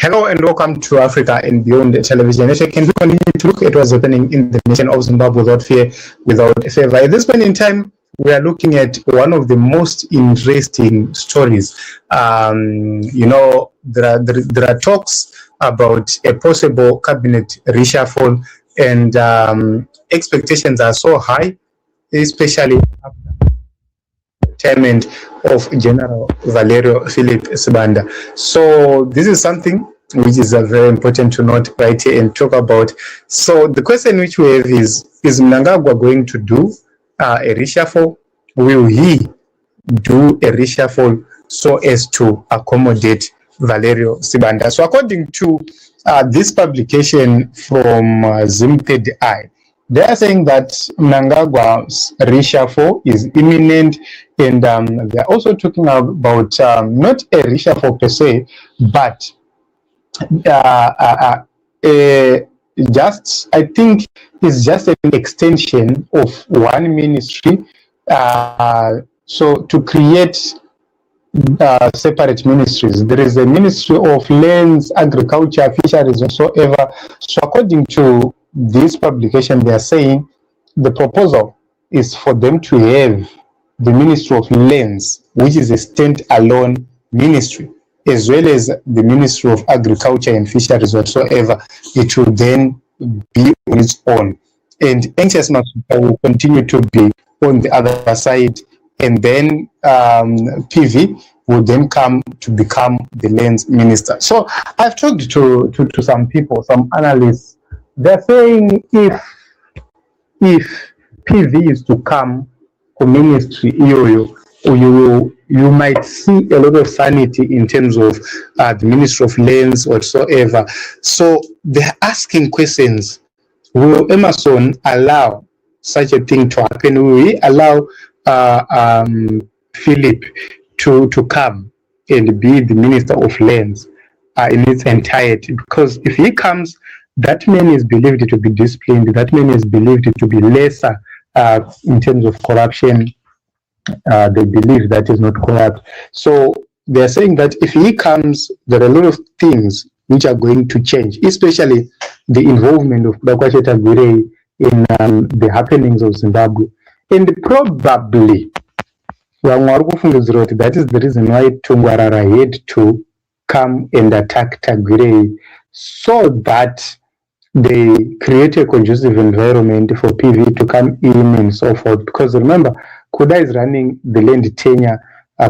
Hello and welcome to Africa and Beyond Television. Can we continue to look at what's happening in the nation of Zimbabwe without fear, without favor? At this point in time, we are looking at one of the most interesting stories. There are talks about a possible cabinet reshuffle, and expectations are so high, especially after the retirement of General Valerio Philip Sibanda. So this is something which is very important to note right here and talk about. So the question which we have is Mnangagwa going to do a reshuffle? Will he do a reshuffle so as to accommodate Valerio Sibanda? So according to this publication from Zim3rd Eye, they are saying that Mnangagwa's reshuffle is imminent, and they are also talking about not a reshuffle per se, but just, I think it's just an extension of one ministry, so to create separate ministries. There is a Ministry of Lands, Agriculture, Fisheries, whatsoever. So according to this publication, they are saying the proposal is for them to have the Ministry of Lands, which is a stand-alone ministry, as well as the Ministry of Agriculture and Fisheries whatsoever. It will then be on its own. And Anxious Masuka will continue to be on the other side. And then PV will then come to become the lands minister. So I've talked to some people, some analysts. They're saying if PV is to come to ministry, you might see a lot of sanity in terms of the Ministry of Lands whatsoever. So they're asking questions. Will Emerson allow such a thing to happen? Will we allow Philip to come and be the Minister of Lands in its entirety? Because if he comes, that man is believed to be disciplined, that man is believed to be lesser in terms of corruption. They believe that is not corrupt. So they're saying that if he comes, there are a lot of things which are going to change, especially the involvement of Dakwasheta Gwire in the happenings of Zimbabwe. And probably, that is the reason why Tungwarara had to come and attack Tagwire, so that they create a conducive environment for PV to come in and so forth. Because remember, Kuda is running the land tenure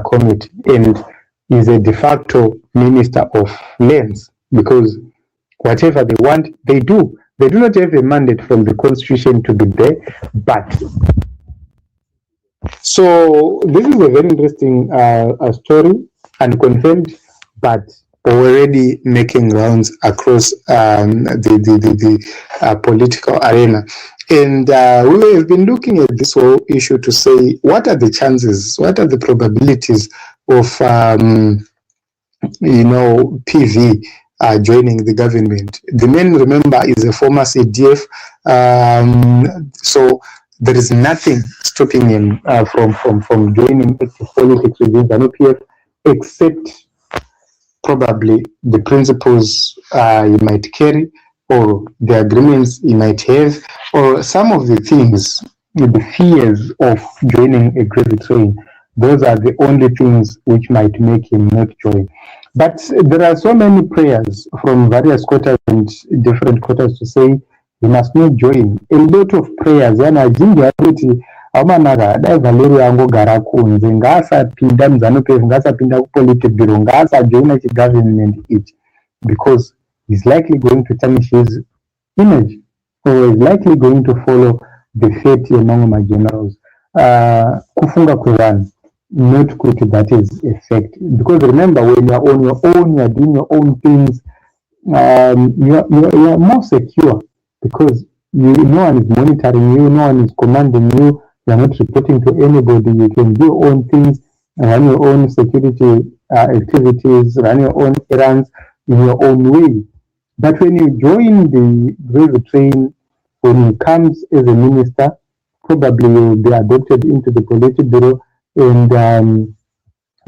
committee and is a de facto minister of lands, because whatever they want, they do. They do not have a mandate from the constitution to be there, but so this is a very interesting story, unconfirmed, but already making rounds across the political arena. And we have been looking at this whole issue to say, what are the chances, what are the probabilities of PV joining the government? The man, remember, is a former CDF, so there is nothing stopping him from joining active politics within the NPF, except probably the principles he might carry, or the agreements he might have, or some of the things, the fears of joining a gravy train. Those are the only things which might make him not join. But there are so many prayers from various quarters and different quarters to say he must not join. A lot of prayers. Amanaga dai Valerio angogara kunze ngasapinda muzanupf ngasapinda kupolitibhiro ngasajoina chigovernment ichi, because he's likely going to tarnish his image, or is likely going to follow the fate among my generals. Kufunga kwevanhu, not kuti that is effect, because remember, when you're on your own, you're doing your own things, you're more secure, because no one is monitoring you, no one is commanding you. You're not reporting to anybody. You can do your own things, run your own security activities, run your own errands in your own way. But when you join the gravy train, when he comes as a minister, probably you will be adopted into the Politburo, and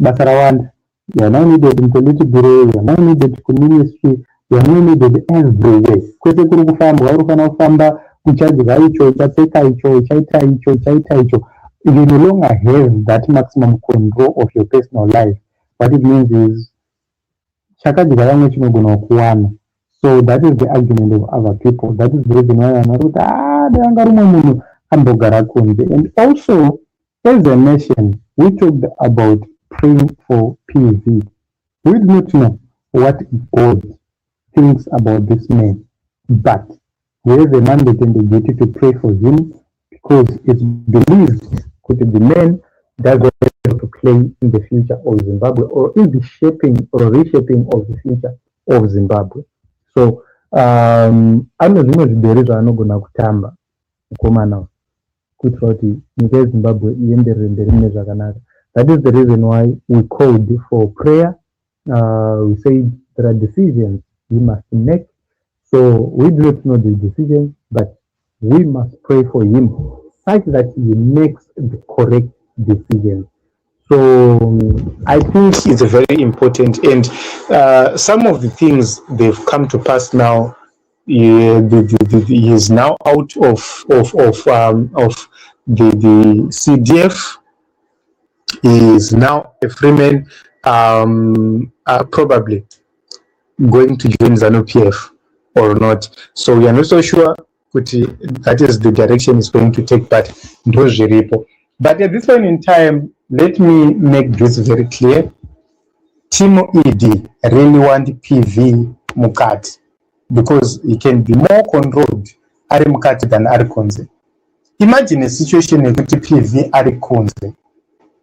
Basarawan, You are now needed in Politburo, you are now needed in ministry, you are now needed everywhere. Kwete kuri kufamba, warufana kufamba, kuchadza icho, chapfeka icho, chaita icho, chaita icho. You no longer have that maximum control of your personal life. What it means is, chakadza vamwe chinogona kuwana. So that is the argument of other people. That is the reason why I'm not and also, as a nation, we talked about praying for PV. We do not know what God thinks about this man, but we have a mandate and the duty to pray for him because it's believed that the man does have to play in the future of Zimbabwe or in the shaping or reshaping of the future of Zimbabwe. So, anozvimwe zvidere zvaanogona kutamba mukomana kuitira kuti nyika yeZimbabwe ienderere mberi mune zvakanaka. That is the reason why we called for prayer. We said there are decisions we must make. So we do not know the decisions, but we must pray for him such that he makes the correct decisions. So I think it's very important, and some of the things they've come to pass now. He is now out of the CDF. He is now a free man, probably going to join ZANU-PF or not. So we are not so sure that is the direction it's going to take, but at this point in time, let me make this very clear. Timo ED really want PV Mukati because he can be more controlled Ari Mukati than Ari Konze. Imagine a situation in which PV Ari Konze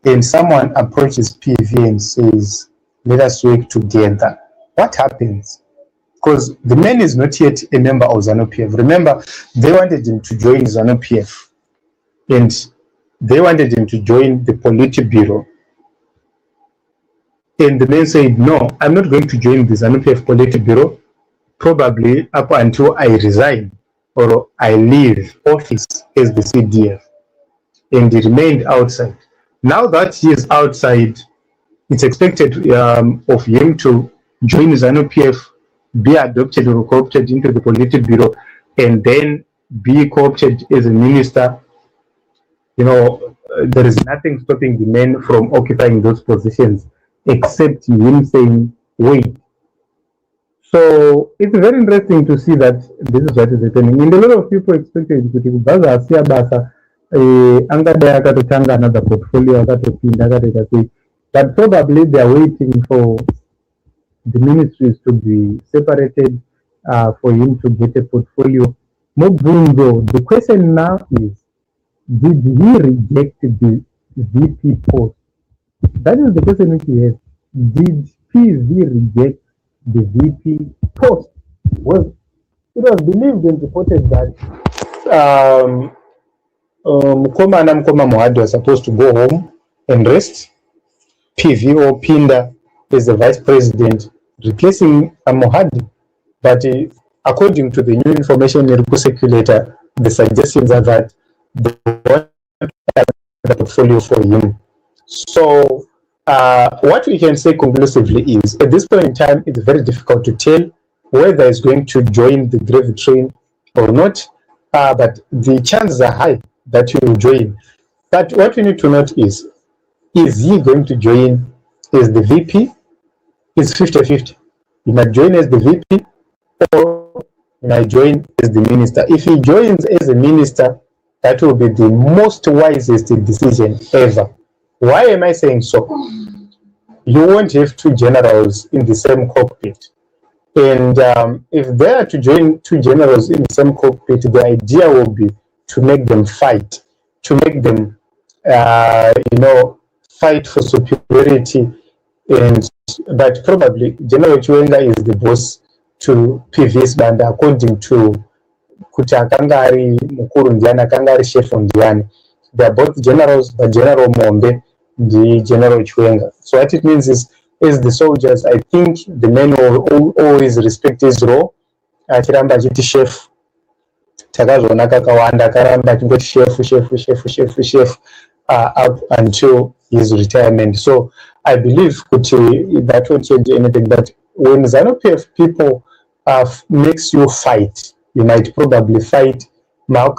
and someone approaches PV and says, let us work together. What happens? Because the man is not yet a member of ZANU-PF. Remember, they wanted him to join ZANU-PF and they wanted him to join the Politburo. And the man said, no, I'm not going to join the ZANU-PF Politburo, probably up until I resign or I leave office as the CDF. And he remained outside. Now that he is outside, it's expected of him to join ZANU-PF, be adopted or co-opted into the Politburo, and then be co-opted as a minister. You know, there is nothing stopping the men from occupying those positions except him saying, wait. So it's very interesting to see that this is what is happening. And a lot of people expected to another portfolio, but probably they are waiting for the ministries to be separated for him to get a portfolio. Mobundo, the question now is, did he reject the VP post? That is the question which he has. Did PV reject the VP post? Well, it was believed and reported that Mukoma Mohadi was supposed to go home and rest. PV or Pinda is the vice president, replacing Mohadi. But according to the new information circulator, the suggestions are that they want the portfolio for him. So what we can say conclusively is, at this point in time, it's very difficult to tell whether he's going to join the gravy train or not, but the chances are high that he will join. But what we need to note is he going to join as the VP? It's 50-50. He might join as the VP or he might join as the minister. If he joins as a minister, that will be the most wisest decision ever. Why am I saying so? You won't have two generals in the same cockpit. And if they are to join two generals in the same cockpit, the idea will be to make them fight, to make them, fight for superiority. But probably General Chiwenga is the boss to PV's band, according to kuti akanga ari mukuru ndiani, akanga ari chef ndiani. They are both generals, but General Mombe, the General Chiwenga. So what it means is, as the soldiers, I think the men will always respect his role. Achiramba achiti chef, takazona kakawanda akaramba achingoti chef up until his retirement. So I believe that won't change anything. But when ZANU-PF people makes you fight, you might probably fight. So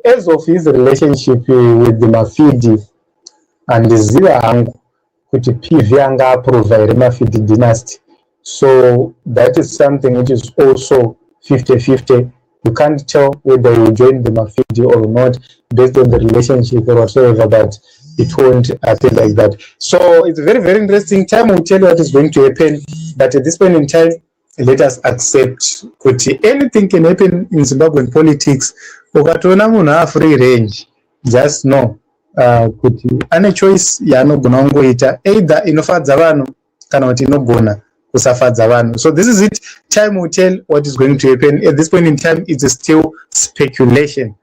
as of his relationship with the Mafidi and the Ziwa kuti PV anga approve Mafidi dynasty. So that is something which is also 50-50. You can't tell whether you join the Mafidi or not based on the relationship or whatsoever, but it won't happen like that. So it's a very, very interesting time. We'll tell you what is going to happen. But at this point in time, let us accept that anything can happen in Zimbabwean politics. Ukatona munhu free range, just know kuti ane choice yaanogona kungoita, either inofadza vanhu kana kuti inogona kusafadza vanhu. So this is it. Time will tell what is going to happen. At this point in time, it's still speculation.